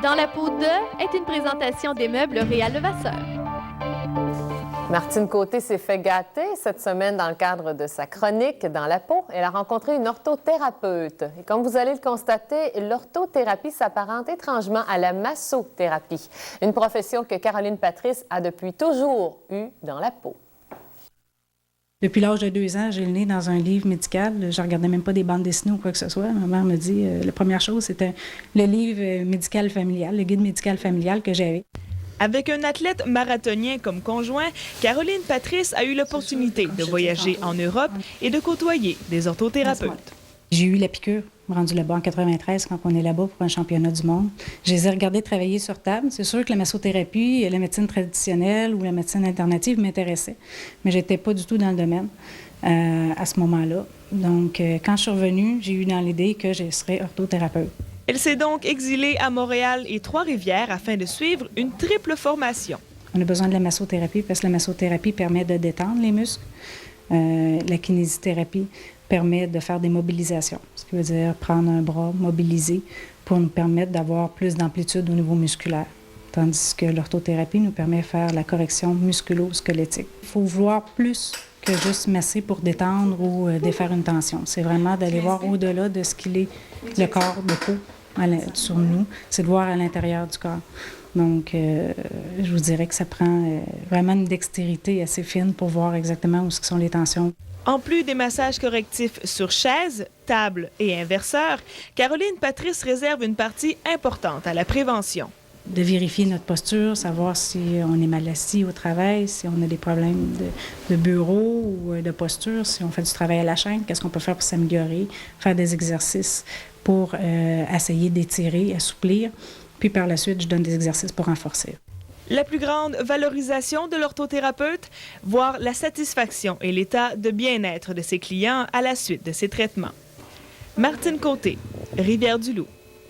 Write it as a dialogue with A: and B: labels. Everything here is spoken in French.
A: Dans la peau de est une présentation des meubles Réal Levasseur.
B: Martine Côté s'est fait gâter cette semaine dans le cadre de sa chronique Dans la peau. Elle a rencontré une orthothérapeute. Et comme vous allez le constater, l'orthothérapie s'apparente étrangement à la massothérapie, une profession que Caroline Patrice a depuis toujours eue dans la peau.
C: Depuis l'âge de 2 ans, j'ai le nez dans un livre médical. Je ne regardais même pas des bandes dessinées ou quoi que ce soit. Ma mère me dit, la première chose, c'était le livre médical familial, le guide médical familial que j'avais.
D: Avec un athlète marathonien comme conjoint, Caroline Patrice a eu l'opportunité de voyager en Europe et de côtoyer des orthothérapeutes.
C: J'ai eu la piqûre, rendue là-bas en 93, quand on est là-bas pour un championnat du monde. Je les ai regardés travailler sur table. C'est sûr que la massothérapie, la médecine traditionnelle ou la médecine alternative m'intéressaient, mais je n'étais pas du tout dans le domaine à ce moment-là. Donc, quand je suis revenue, j'ai eu dans l'idée que je serais orthothérapeute.
D: Elle s'est donc exilée à Montréal et Trois-Rivières afin de suivre une triple formation.
C: On a besoin de la massothérapie parce que la massothérapie permet de détendre les muscles. La kinésithérapie permet de faire des mobilisations, ce qui veut dire prendre un bras, mobiliser, pour nous permettre d'avoir plus d'amplitude au niveau musculaire. Tandis que l'orthothérapie nous permet de faire la correction musculo-squelettique. Il faut vouloir plus que juste masser pour détendre ou défaire une tension. C'est vraiment d'aller voir au-delà de ce qu'il est le corps, le peau sur nous. C'est de voir à l'intérieur du corps. Donc, je vous dirais que ça prend vraiment une dextérité assez fine pour voir exactement où sont les tensions.
D: En plus des massages correctifs sur chaise, table et inverseur, Caroline Patrice réserve une partie importante à la prévention.
C: De vérifier notre posture, savoir si on est mal assis au travail, si on a des problèmes de bureau ou de posture, si on fait du travail à la chaîne, qu'est-ce qu'on peut faire pour s'améliorer, faire des exercices pour essayer d'étirer, assouplir. Puis par la suite, je donne des exercices pour renforcer.
D: La plus grande valorisation de l'orthothérapeute, voir la satisfaction et l'état de bien-être de ses clients à la suite de ces traitements. Martine Côté, Rivière-du-Loup.